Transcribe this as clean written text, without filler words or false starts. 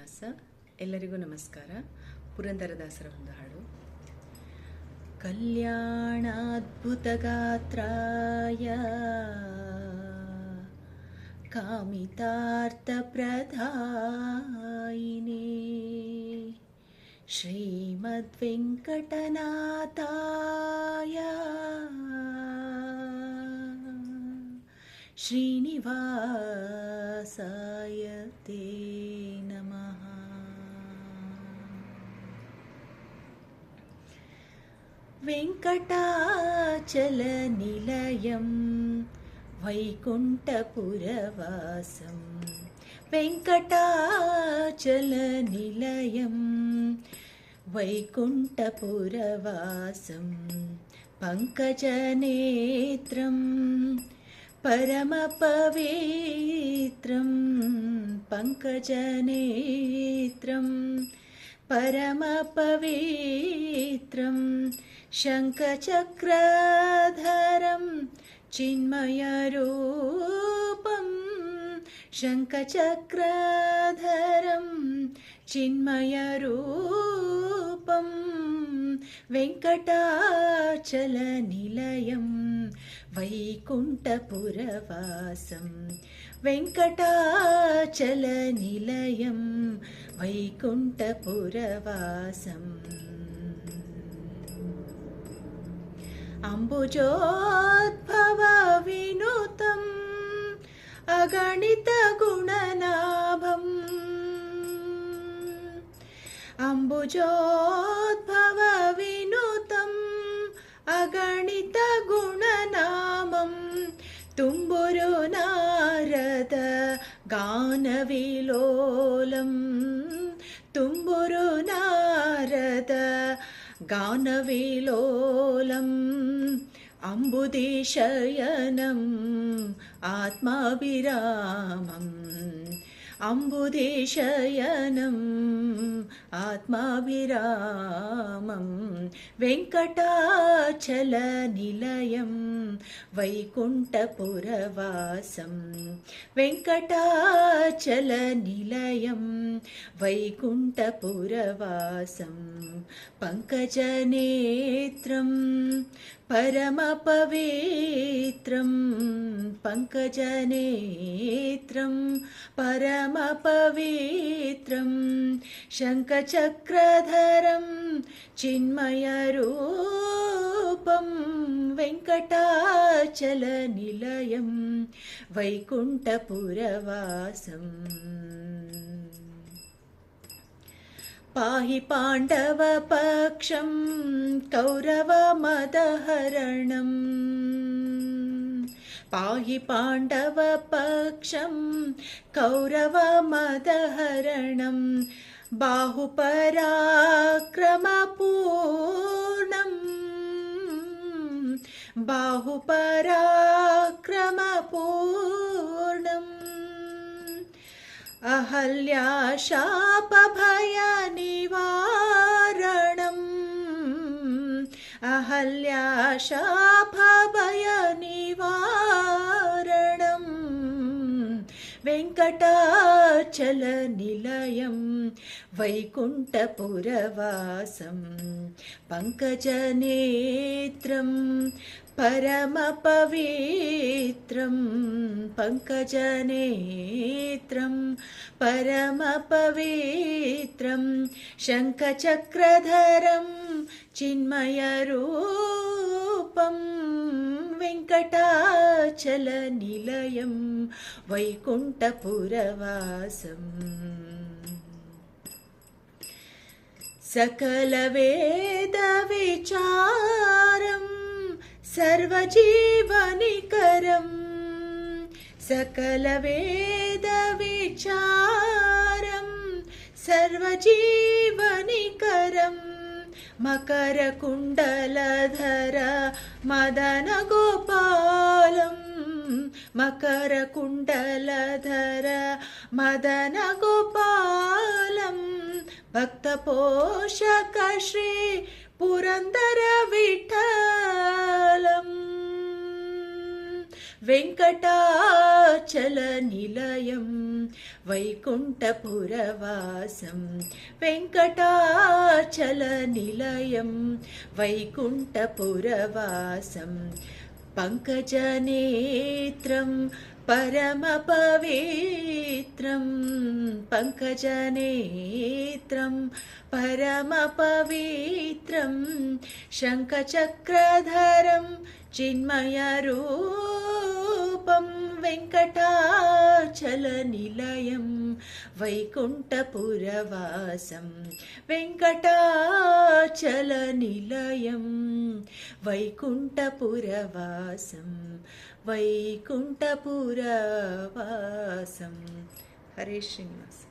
ವಿಲಾಸ. ಎಲ್ಲರಿಗೂ ನಮಸ್ಕಾರ. ಪುರಂದರದಾಸರ ಒಂದು ಹಾಡು. ಕಲ್ಯಾಣಾದ್ಭುತಗಾತ್ರಾಯ ಕಾಮಿತಾರ್ಥಪ್ರದಾಯಿನೇ ಶ್ರೀಮದ್ವೆಂಕಟನಾಥಾಯ ಶ್ರೀನಿವಾಸಾಯ ತೇ ನಮಃ. వెంకటాచలనిలయం వైకుంఠపురవాసం వెంకటాచలనిలయం వైకుంఠపురవాసం పంకజనేత్రం పరమపవిత్రం పంకజనేత్రం పరమపవిత్రం శంఖచక్రధరం చిన్మయరూపం శంఖచక్రధరం చిన్మయరూపం వెంకటాచలనిలయం వైకుంఠపురవాసం వెంకటాచలనిలయం వైకుంఠపురవాసం. అంబుజోద్భవ వినుతం అగణిత గుణనాభం అంబుజోద్భవ వినుతం అగణిత గుణనామం తుంబురు నారద గానవిలోలం తుంబురు నారద గానవిలోలం అంబుదీశయనం ఆత్మాభిరామం అంబుదీశయనం ఆత్మాభిరామం వెంకటాచలనిలయం వైకుంఠపురవాసం వెంకటాచలనిలయం వైకుంఠపురవాసం పంకజనేత్రం పరమపవిత్రం పంకజనేత్రం పరమపవిత్రం శంఖచక్రధరం చిన్మయరూపం వెంకటాచలనిలయం వైకుంఠపురవాసం. పాహి పాండవపక్షం కౌరవమదహరణం పాహి పాండవపక్షం కౌరవమదహరణం బాహుపరాక్రమపూర్ణం బాహుపరాక్రమపూర్ణం అహల్యాశాపభయనివారణం అహల్యాశాపభయనివారణం వెంకటాచలనిలయం వైకుంఠపురవాసం పంకజనేత్రం పరమపవిత్రం పంకజనేత్రం పరమపవిత్రం శంఖచక్రధరం చిన్మయరూపం వెంకటాచలనిలయం వైకుంఠపురవాసం. సకల వేద విచారం సర్వజీవనికరం సకల వేద విచారం సర్వజీవనికరం మకర కుండలధర మదన గోపాలం మకర కుండలధర మదన గోపాలం భక్త పోషక శ్రీ పురందర విఠలం వెంకటాచలనిలయం వైకుంఠపురవాసం వెంకటాచలనిలయం వైకుంఠపురవాసం పంకజనేత్రం పరమపవిత్రం పంకజనేత్రం పరమపవిత్రం శంఖచక్రధరం చిన్మయరూపం వెంకటాచలనిలయం వైకుంఠపురవాసం వెంకటాచలనిలయం వైకుంఠపురవాసం వైకుంఠపురవాసం. హరే శ్రీనివాస్.